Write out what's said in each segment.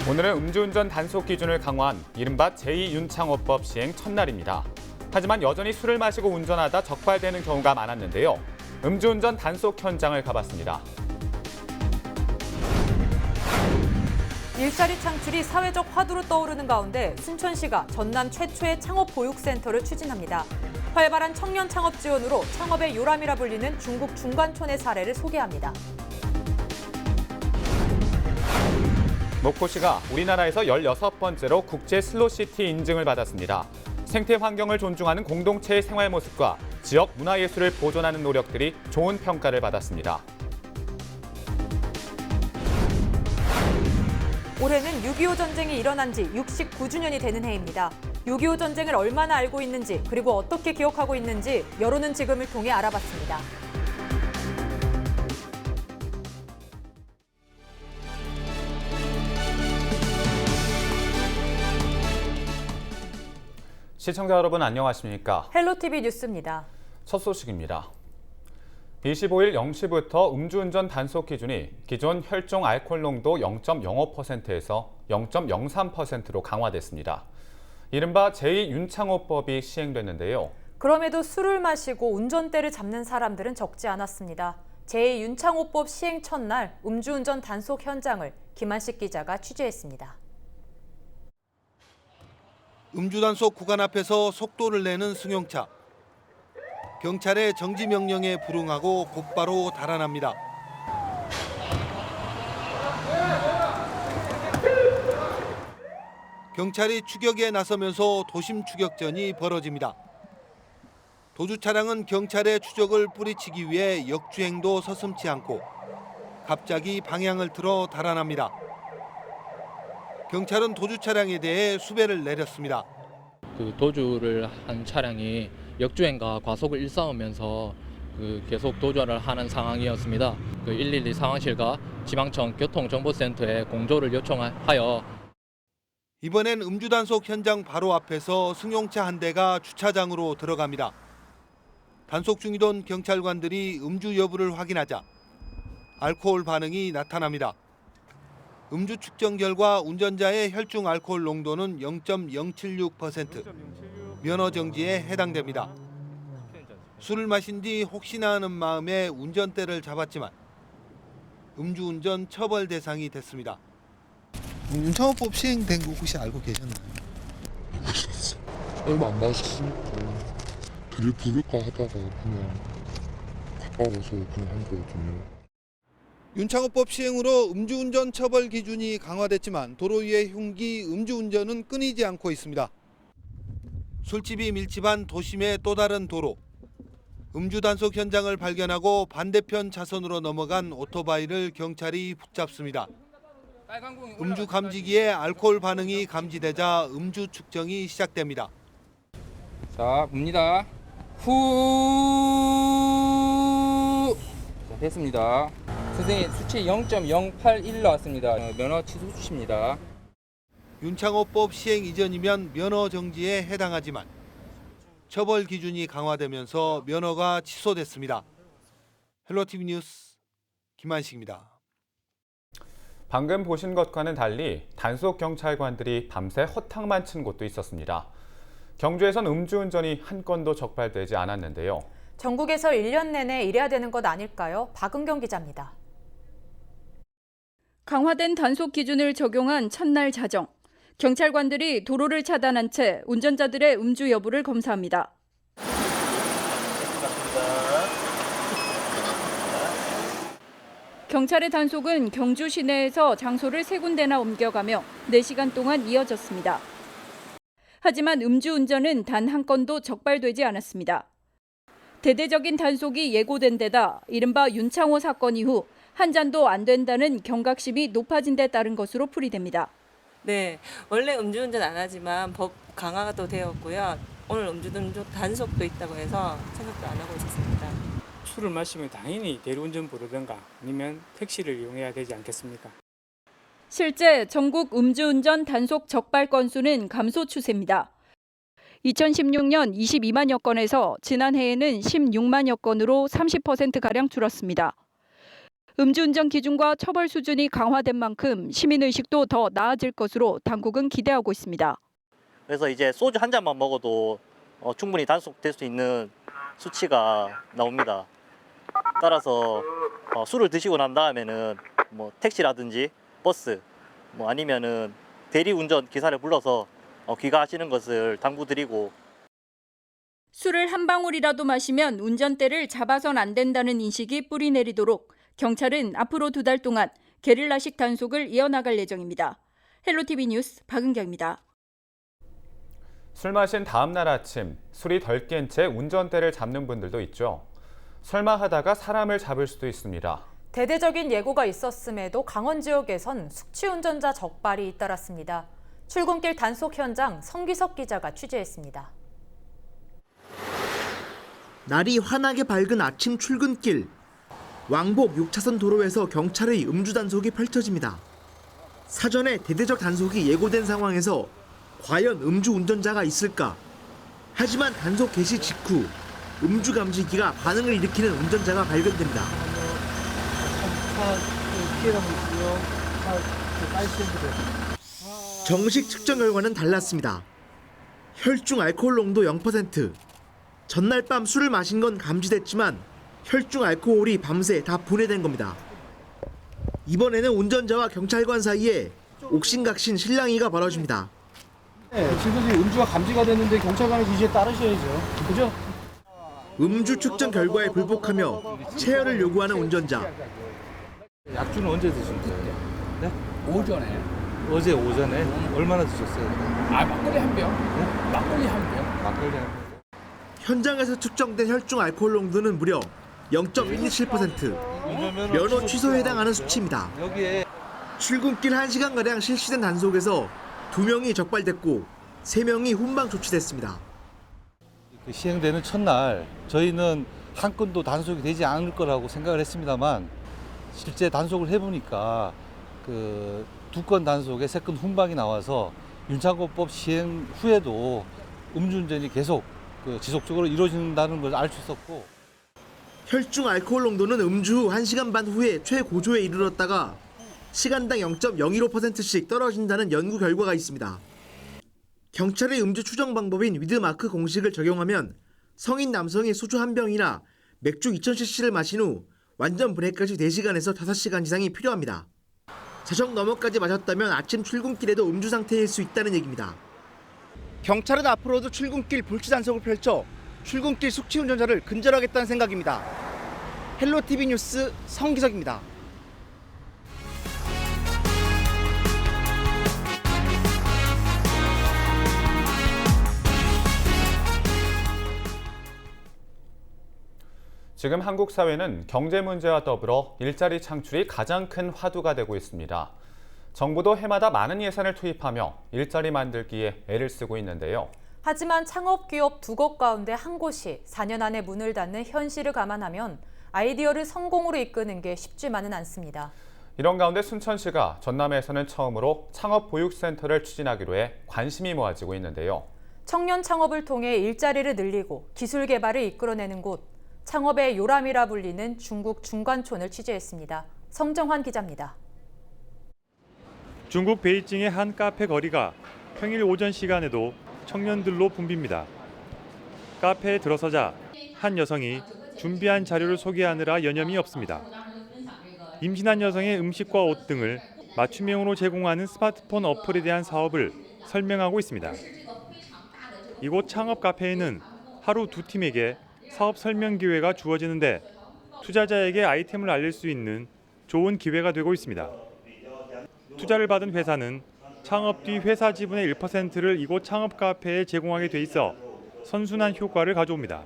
오늘은 음주운전 단속 기준을 강화한 이른바 제2윤창호법 시행 첫날입니다. 하지만 여전히 술을 마시고 운전하다 적발되는 경우가 많았는데요. 음주운전 단속 현장을 가봤습니다. 일자리 창출이 사회적 화두로 떠오르는 가운데 순천시가 전남 최초의 창업보육센터를 추진합니다. 활발한 청년 창업 지원으로 창업의 요람이라 불리는 중국 중관촌의 사례를 소개합니다. 목포시가 우리나라에서 16번째로 국제 슬로시티 인증을 받았습니다. 생태 환경을 존중하는 공동체의 생활 모습과 지역 문화예술을 보존하는 노력들이 좋은 평가를 받았습니다. 올해는 6.25 전쟁이 일어난 지 69주년이 되는 해입니다. 6.25 전쟁을 얼마나 알고 있는지 그리고 어떻게 기억하고 있는지 여론은 지금을 통해 알아봤습니다. 시청자 여러분 안녕하십니까? 헬로티비 뉴스입니다. 첫 소식입니다. 25일 0시부터 음주운전 단속 기준이 기존 혈중 알코올 농도 0.05%에서 0.03%로 강화됐습니다. 이른바 제2윤창호법이 시행됐는데요. 그럼에도 술을 마시고 운전대를 잡는 사람들은 적지 않았습니다. 제2윤창호법 시행 첫날 음주운전 단속 현장을 김한식 기자가 취재했습니다. 음주단속 구간 앞에서 속도를 내는 승용차. 경찰의 정지 명령에 불응하고 곧바로 달아납니다. 경찰이 추격에 나서면서 도심 추격전이 벌어집니다. 도주 차량은 경찰의 추적을 뿌리치기 위해 역주행도 서슴지 않고 갑자기 방향을 틀어 달아납니다. 경찰은 도주 차량에 대해 수배를 내렸습니다. 도주를 한 차량이 역주행과 과속을 일삼으면서 계속 도주를 하는 상황이었습니다. 112 상황실과 지방청 교통정보센터에 공조를 요청하여 이번엔 음주단속 현장 바로 앞에서 승용차 한 대가 주차장으로 들어갑니다. 단속 중이던 경찰관들이 음주 여부를 확인하자 알코올 반응이 나타납니다. 음주 측정 결과 운전자의 혈중 알코올 농도는 0.076%, 면허 정지에 해당됩니다. 술을 마신 뒤 혹시나 하는 마음에 운전대를 잡았지만 음주운전 처벌 대상이 됐습니다. 윤창호법 시행된 거 혹시 알고 계셨나요? 얼마 안 마셨으니까 드릴 부를까 하다가 그냥 가까워서 그냥 한 거거든요. 윤창호법 시행으로 음주운전 처벌 기준이 강화됐지만 도로 위의 흉기 음주운전은 끊이지 않고 있습니다. 술집이 밀집한 도심의 또 다른 도로. 음주 단속 현장을 발견하고 반대편 차선으로 넘어간 오토바이를 경찰이 붙잡습니다. 음주 감지기에 알코올 반응이 감지되자 음주 측정이 시작됩니다. 자, 봅니다. 후. 자, 됐습니다. 선생님 수치 0.081 나왔습니다. 면허 취소 수치입니다. 윤창호법 시행 이전이면 면허 정지에 해당하지만 처벌 기준이 강화되면서 면허가 취소됐습니다. 헬로티비 뉴스 김한식입니다. 방금 보신 것과는 달리 단속 경찰관들이 밤새 허탕만 친 곳도 있었습니다. 경주에선 음주운전이 한 건도 적발되지 않았는데요. 전국에서 1년 내내 이래야 되는 것 아닐까요? 박은경 기자입니다. 강화된 단속 기준을 적용한 첫날 자정. 경찰관들이 도로를 차단한 채 운전자들의 음주 여부를 검사합니다. 경찰의 단속은 경주 시내에서 장소를 3군데나 옮겨가며 4시간 동안 이어졌습니다. 하지만 음주운전은 단 한 건도 적발되지 않았습니다. 대대적인 단속이 예고된 데다 이른바 윤창호 사건 이후 한 잔도 안 된다는 경각심이 높아진 데 따른 것으로 풀이됩니다. 네, 원래 음주운전 안 하지만 법 강화도 되었고요. 오늘 음주운전 단속도 있다고 해서 생각도 안 하고 있었습니다. 술을 마시면 당연히 대리운전 부르든가 아니면 택시를 이용해야 되지 않겠습니까? 실제 전국 음주운전 단속 적발 건수는 감소 추세입니다. 2016년 22만여 건에서 지난해에는 16만여 건으로 30%가량 줄었습니다. 음주운전 기준과 처벌 수준이 강화된 만큼 시민의식도 더 나아질 것으로 당국은 기대하고 있습니다. 그래서 이제 소주 한 잔만 먹어도 충분히 단속될 수 있는 수치가 나옵니다. 따라서 술을 드시고 난 다음에는 뭐 택시라든지 버스 아니면은 대리운전 기사를 불러서 귀가하시는 것을 당부드리고, 술을 한 방울이라도 마시면 운전대를 잡아선 안 된다는 인식이 뿌리 내리도록 경찰은 앞으로 2달 동안 게릴라식 단속을 이어나갈 예정입니다. 헬로티비 뉴스 박은경입니다. 술 마신 다음 날 아침 술이 덜 깬 채 운전대를 잡는 분들도 있죠. 설마 하다가 사람을 잡을 수도 있습니다. 대대적인 예고가 있었음에도 강원 지역에선 숙취 운전자 적발이 잇따랐습니다. 출근길 단속 현장 성기석 기자가 취재했습니다. 날이 환하게 밝은 아침 출근길. 왕복 6차선 도로에서 경찰의 음주 단속이 펼쳐집니다. 사전에 대대적 단속이 예고된 상황에서 과연 음주 운전자가 있을까? 하지만 단속 개시 직후 음주 감지기가 반응을 일으키는 운전자가 발견됩니다. 정식 측정 결과는 달랐습니다. 혈중 알코올 농도 0%. 전날 밤 술을 마신 건 감지됐지만 혈중 알코올이 밤새 다 분해된 겁니다. 이번에는 운전자와 경찰관 사이에 옥신각신 실랑이가 벌어집니다. 지금 음주가 감지가 됐는데 경찰관의 지시에 따르셔야죠. 그죠? 음주 측정 결과에 불복하며 체열을 요구하는 운전자. 약주는 언제 드셨어요? 네? 오전에. 어제 오전에? 얼마나 드셨어요? 막걸리 한 병. 네? 막걸리 한 병. 막걸리 한 병. 현장에서 측정된 혈중 알코올 농도는 무려 0.127%. 면허 취소에 해당하는 수치입니다. 출근길 1시간가량 실시된 단속에서 2명이 적발됐고 3명이 훈방 조치됐습니다. 시행되는 첫날 저희는 한 건도 단속이 되지 않을 거라고 생각을 했습니다만 실제 단속을 해보니까 그 2건 단속에 3건 훈방이 나와서 윤창호법 시행 후에도 음주운전이 계속 지속적으로 이루어진다는 걸 알 수 있었고, 혈중 알코올 농도는 음주 후 1시간 반 후에 최고조에 이르렀다가 시간당 0.015%씩 떨어진다는 연구 결과가 있습니다. 경찰의 음주 추정 방법인 위드마크 공식을 적용하면 성인 남성이 소주 한 병이나 맥주 2000cc를 마신 후 완전 브레이크까지 4시간에서 5시간 이상이 필요합니다. 자정 넘어까지 마셨다면 아침 출근길에도 음주 상태일 수 있다는 얘기입니다. 경찰은 앞으로도 출근길 불치 단속을 펼쳐 출근길 숙취 운전자를 근절하겠다는 생각입니다. 헬로티비 뉴스 성기석입니다. 지금 한국 사회는 경제 문제와 더불어 일자리 창출이 가장 큰 화두가 되고 있습니다. 정부도 해마다 많은 예산을 투입하며 일자리 만들기에 애를 쓰고 있는데요. 하지만 창업기업 2곳 가운데 한 곳이 4년 안에 문을 닫는 현실을 감안하면 아이디어를 성공으로 이끄는 게 쉽지만은 않습니다. 이런 가운데 순천시가 전남에서는 처음으로 창업보육센터를 추진하기로 해 관심이 모아지고 있는데요. 청년 창업을 통해 일자리를 늘리고 기술 개발을 이끌어내는 곳, 창업의 요람이라 불리는 중국 중관촌을 취재했습니다. 성정환 기자입니다. 중국 베이징의 한 카페 거리가 평일 오전 시간에도 청년들로 붐빕니다. 카페에 들어서자 한 여성이 준비한 자료를 소개하느라 여념이 없습니다. 임신한 여성의 음식과 옷 등을 맞춤형으로 제공하는 스마트폰 어플에 대한 사업을 설명하고 있습니다. 이곳 창업 카페에는 하루 2팀에게 사업 설명 기회가 주어지는데 투자자에게 아이템을 알릴 수 있는 좋은 기회가 되고 있습니다. 투자를 받은 회사는 창업 뒤 회사 지분의 1%를 이곳 창업 카페에 제공하게 돼 있어 선순환 효과를 가져옵니다.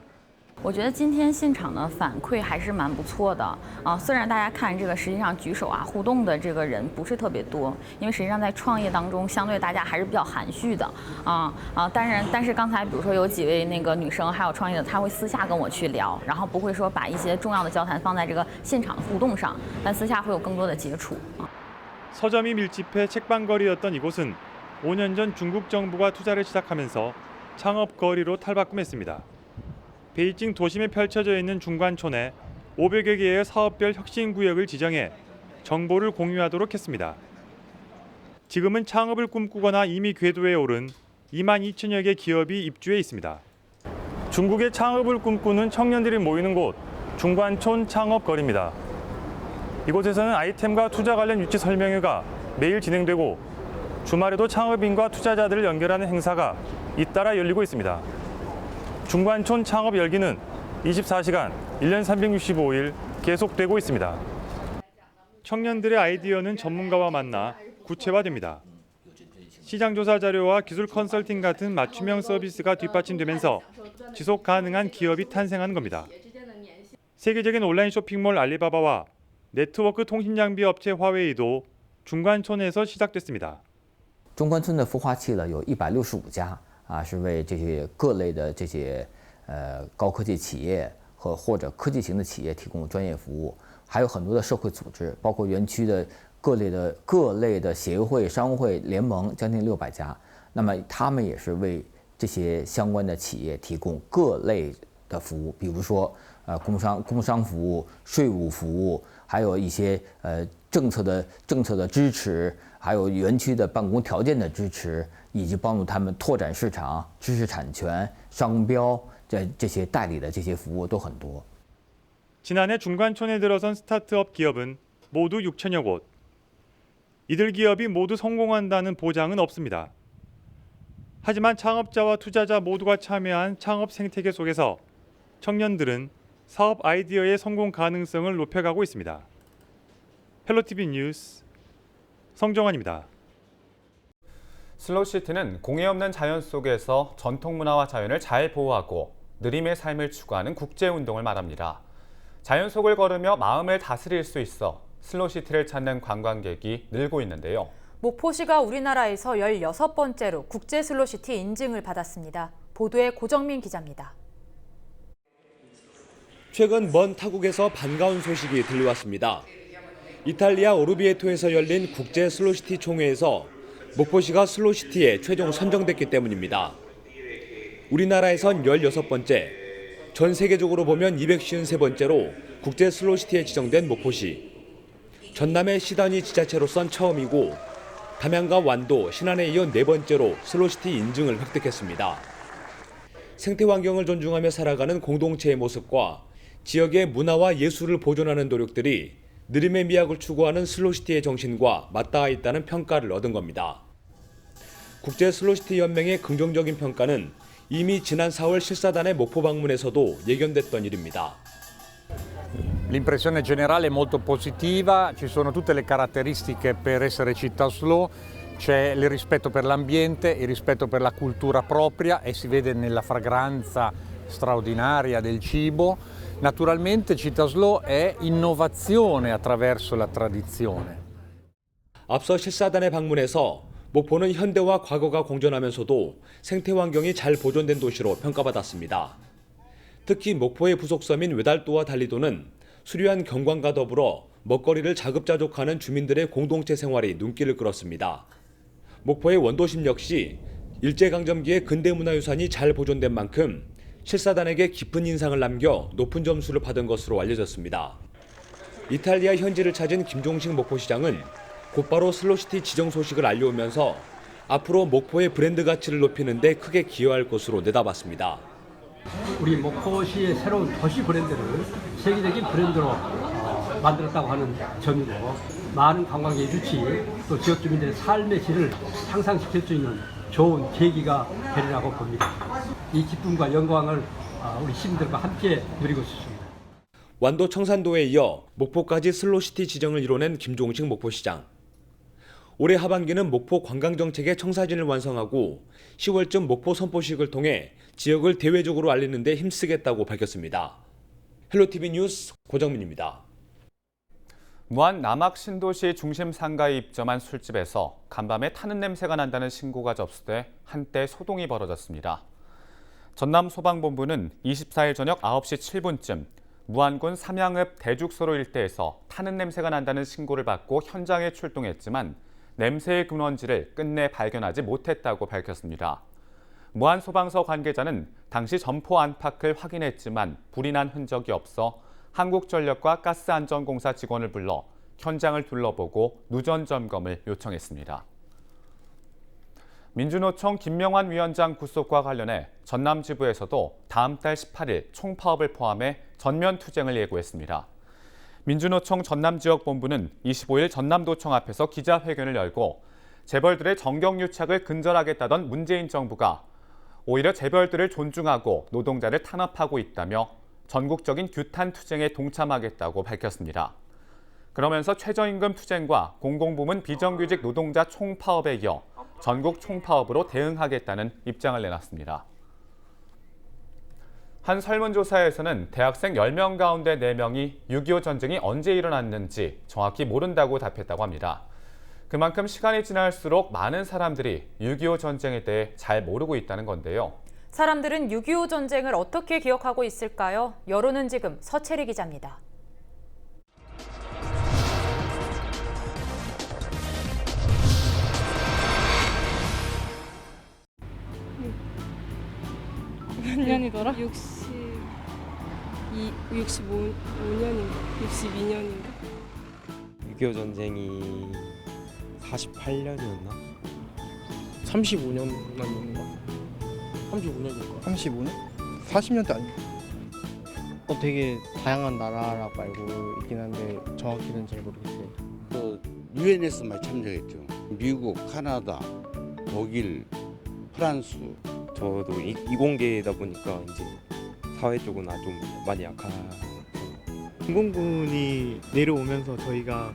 我觉得今天现场的反馈还是蛮不错的啊。虽然大家看这个实际上举手啊互动的这个人不是特别多，因为实际上在创业当中，相对大家还是比较含蓄的但是刚才比如说有几位那个女生还有创业者，她会私下跟我去聊，然后不会说把一些重要的交谈放在这个现场互动上，但私下会有更多的接触。 서점이 밀집해 책방거리였던 이곳은 5년 전 중국 정부가 투자를 시작하면서 창업거리로 탈바꿈했습니다. 베이징 도심에 펼쳐져 있는 중관촌에 500여 개의 사업별 혁신구역을 지정해 정보를 공유하도록 했습니다. 지금은 창업을 꿈꾸거나 이미 궤도에 오른 2만 2천여 개 기업이 입주해 있습니다. 중국의 창업을 꿈꾸는 청년들이 모이는 곳, 중관촌 창업거리입니다. 이곳에서는 아이템과 투자 관련 유치 설명회가 매일 진행되고 주말에도 창업인과 투자자들을 연결하는 행사가 잇따라 열리고 있습니다. 중관촌 창업 열기는 24시간 1년 365일 계속되고 있습니다. 청년들의 아이디어는 전문가와 만나 구체화됩니다. 시장조사 자료와 기술 컨설팅 같은 맞춤형 서비스가 뒷받침되면서 지속 가능한 기업이 탄생하는 겁니다. 세계적인 온라인 쇼핑몰 알리바바와 네트워크 통신 장비 업체 화웨이도 중관촌에서 시작됐습니다. 中关村的孵化器呢有165家是为这些各类的这些高科技企业或者科技型的企业提供专业服务，还有很多的社会组织，包括园区的各类的协会、商会联盟，将近600家。那么他们也是为这些相关的企业提供各类的服务，比如说工商服务、税务服务，还有一些政策的支持。 还有园区的办公条件的支持，以及帮助他们拓展市场、知识产权、商标这些代理的这些服务都很多。 지난해 중관촌에 들어선 스타트업 기업은 모두 6천여 곳. 이들 기업이 모두 성공한다는 보장은 없습니다. 하지만 창업자와 투자자 모두가 참여한 창업 생태계 속에서 청년들은 사업 아이디어의 성공 가능성을 높여가고 있습니다. 헬로티비 뉴스 성정환입니다. 슬로시티는 공해 없는 자연 속에서 전통 문화와 자연을 잘 보호하고 느림의 삶을 추구하는 국제운동을 말합니다. 자연 속을 걸으며 마음을 다스릴 수 있어 슬로시티를 찾는 관광객이 늘고 있는데요. 목포시가 우리나라에서 16번째로 국제 슬로시티 인증을 받았습니다. 보도에 고정민 기자입니다. 최근 먼 타국에서 반가운 소식이 들려왔습니다. 이탈리아 오르비에토에서 열린 국제 슬로시티 총회에서 목포시가 슬로시티에 최종 선정됐기 때문입니다. 우리나라에선 16번째, 전 세계적으로 보면 253번째로 국제 슬로시티에 지정된 목포시. 전남의 시단위 지자체로선 처음이고 담양과 완도, 신안에 이어 4번째로 슬로시티 인증을 획득했습니다. 생태환경을 존중하며 살아가는 공동체의 모습과 지역의 문화와 예술을 보존하는 노력들이 느림의 미학을 추구하는 슬로시티의 정신과 맞닿아 있다는 평가를 얻은 겁니다. 국제 슬로시티 연맹의 긍정적인 평가는 이미 지난 4월 실사단의 목포 방문에서도 예견됐던 일입니다. L'impressione generale è molto positiva, ci sono tutte le caratteristiche per essere città slow, c'è il rispetto per l'ambiente, il rispetto per la cultura propria e si vede nella fragranza straordinaria del cibo. Naturalmente città slow è innovazione attraverso la tradizione. 앞서 실사단의 방문에서 목포는 현대와 과거가 공존하면서도 생태환경이 잘 보존된 도시로 평가받았습니다. 특히 목포의 부속섬인 외달도와 달리도는 수려한 경관과 더불어 먹거리를 자급자족하는 주민들의 공동체 생활이 눈길을 끌었습니다. 목포의 원도심 역시 일제강점기의 근대문화유산이 잘 보존된 만큼 실사단에게 깊은 인상을 남겨 높은 점수를 받은 것으로 알려졌습니다. 이탈리아 현지를 찾은 김종식 목포시장은 곧바로 슬로시티 지정 소식을 알려오면서 앞으로 목포의 브랜드 가치를 높이는 데 크게 기여할 것으로 내다봤습니다. 우리 목포시의 새로운 도시 브랜드를 세계적인 브랜드로 만들었다고 하는 점이고 많은 관광객 유치 또 지역 주민들의 삶의 질을 향상시킬 수 있는 좋은 계기가 되리라고 봅니다. 이 기쁨과 영광을 우리 시민들과 함께 누리고 있습니다. 완도 청산도에 이어 목포까지 슬로시티 지정을 이뤄낸 김종식 목포시장. 올해 하반기는 목포 관광정책의 청사진을 완성하고 10월쯤 목포 선포식을 통해 지역을 대외적으로 알리는 데 힘쓰겠다고 밝혔습니다. 헬로티비 뉴스 고정민입니다. 무안 남악 신도시 중심 상가에 입점한 술집에서 간밤에 타는 냄새가 난다는 신고가 접수돼 한때 소동이 벌어졌습니다. 전남 소방본부는 24일 저녁 9시 7분쯤 무안군 삼양읍 대죽소로 일대에서 타는 냄새가 난다는 신고를 받고 현장에 출동했지만 냄새의 근원지를 끝내 발견하지 못했다고 밝혔습니다. 무안소방서 관계자는 당시 점포 안팎을 확인했지만 불이 난 흔적이 없어 한국전력과 가스안전공사 직원을 불러 현장을 둘러보고 누전 점검을 요청했습니다. 민주노총 김명환 위원장 구속과 관련해 전남 지부에서도 다음 달 18일 총파업을 포함해 전면 투쟁을 예고했습니다. 민주노총 전남지역본부는 25일 전남도청 앞에서 기자회견을 열고 재벌들의 정경유착을 근절하겠다던 문재인 정부가 오히려 재벌들을 존중하고 노동자를 탄압하고 있다며 전국적인 규탄 투쟁에 동참하겠다고 밝혔습니다. 그러면서 최저임금 투쟁과 공공부문 비정규직 노동자 총파업에 이어 전국 총파업으로 대응하겠다는 입장을 내놨습니다. 한 설문조사에서는 대학생 10명 가운데 4명이 6.25 전쟁이 언제 일어났는지 정확히 모른다고 답했다고 합니다. 그만큼 시간이 지날수록 많은 사람들이 6.25 전쟁에 대해 잘 모르고 있다는 건데요. 사람들은 6.25 전쟁을 어떻게 기억하고 있을까요? 여론은 지금 서채리 기자입니다. 몇 년이더라? 65년인가? 62년인가? 6.25 전쟁이 48년이었나? 35년 아닌가? 35년인가? 35년? 40년대 아닌가? 되게 다양한 나라라고 알고 있긴 한데 정확히는 잘 모르겠어요. 유엔에서만 참여했죠. 미국, 카나다, 독일, 프랑스. 저도 이공계다 보니까 이제 사회 쪽은 좀 많이 약한. 공공군이 내려오면서 저희가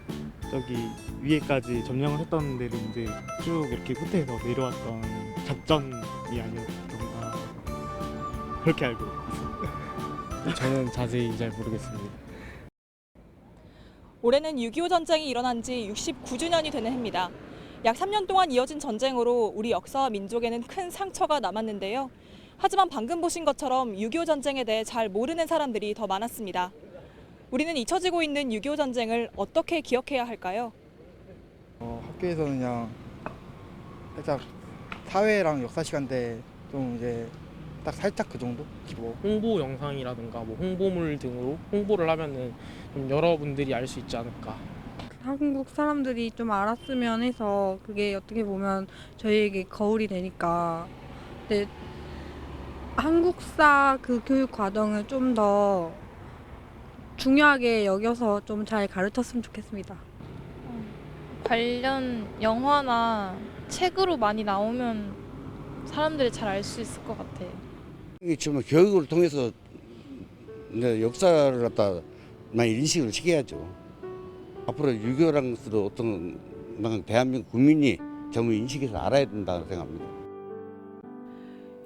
저기 위에까지 점령을 했던 데를 이제 쭉 이렇게 후퇴해서 내려왔던 작전이 아니었던가 그렇게 알고 있습니다. 저는 자세히 잘 모르겠습니다. 올해는 6.25 전쟁이 일어난 지 69주년이 되는 해입니다. 약 3년 동안 이어진 전쟁으로 우리 역사와 민족에는 큰 상처가 남았는데요. 하지만 방금 보신 것처럼 6.25 전쟁에 대해 잘 모르는 사람들이 더 많았습니다. 우리는 잊혀지고 있는 6.25 전쟁을 어떻게 기억해야 할까요? 학교에서는 그냥 살짝 사회랑 역사 시간 때 좀 이제 딱 살짝 그 정도? 뭐 홍보 영상이라든가 뭐 홍보물 등으로 홍보를 하면은 좀 여러분들이 알 수 있지 않을까. 한국 사람들이 좀 알았으면 해서 그게 어떻게 보면 저희에게 거울이 되니까. 근데 한국사 그 교육 과정을 좀 더 중요하게 여겨서 좀 잘 가르쳤으면 좋겠습니다. 관련 영화나 책으로 많이 나오면 사람들이 잘 알 수 있을 것 같아요. 이게 정말 교육을 통해서 역사를 갖다 많이 인식을 시켜야죠. 앞으로 6.25라는 것도 어떤 대한민국 국민이 전부 인식해서 알아야 된다고 생각합니다.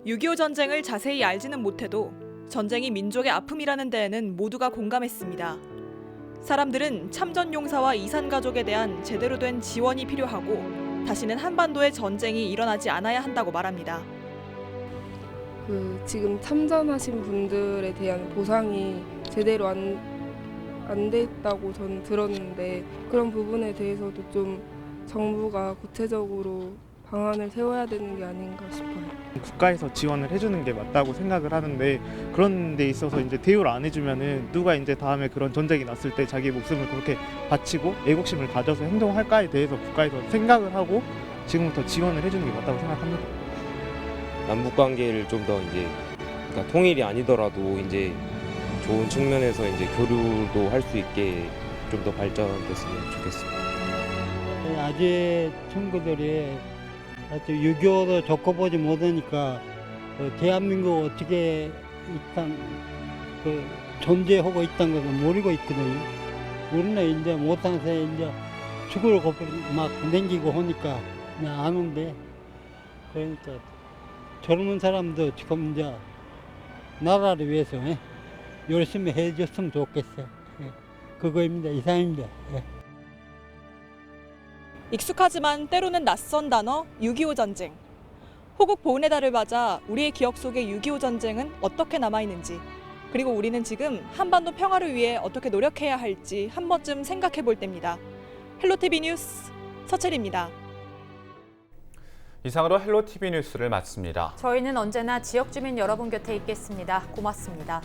6.25 전쟁을 자세히 알지는 못해도 전쟁이 민족의 아픔이라는 데에는 모두가 공감했습니다. 사람들은 참전 용사와 이산 가족에 대한 제대로 된 지원이 필요하고 다시는 한반도에 전쟁이 일어나지 않아야 한다고 말합니다. 지금 참전하신 분들에 대한 보상이 제대로 안 돼 있다고 저는 들었는데 그런 부분에 대해서도 좀 정부가 구체적으로 방안을 세워야 되는 게 아닌가 싶어요. 국가에서 지원을 해주는 게 맞다고 생각을 하는데 그런 데 있어서 이제 대우를 안 해주면은 누가 이제 다음에 그런 전쟁이 났을 때 자기 목숨을 그렇게 바치고 애국심을 가져서 행동할까에 대해서 국가에서 생각을 하고 지금부터 지원을 해주는 게 맞다고 생각합니다. 남북 관계를 좀 더 이제 그러니까 통일이 아니더라도 이제 좋은 측면에서 이제 교류도 할 수 있게 좀 더 발전됐으면 좋겠습니다. 아직 친구들이 6.25도 겪어보지 못하니까 대한민국 어떻게 일단 존재하고 있다는 것을 모르고 있거든요. 우리는 이제 못해서 이제 죽을 겁을 막 남기고 하니까 그냥 아는데 그러니까 젊은 사람도 지금 이제 나라를 위해서 열심히 해줬으면 좋겠어요. 그거입니다. 이상입니다. 익숙하지만 때로는 낯선 단어 6.25 전쟁. 호국 보훈의 달을 맞아 우리의 기억 속의 6.25 전쟁은 어떻게 남아있는지 그리고 우리는 지금 한반도 평화를 위해 어떻게 노력해야 할지 한 번쯤 생각해 볼 때입니다. 헬로티비 뉴스 서채리입니다. 이상으로 헬로티비 뉴스를 마칩니다. 저희는 언제나 지역 주민 여러분 곁에 있겠습니다. 고맙습니다.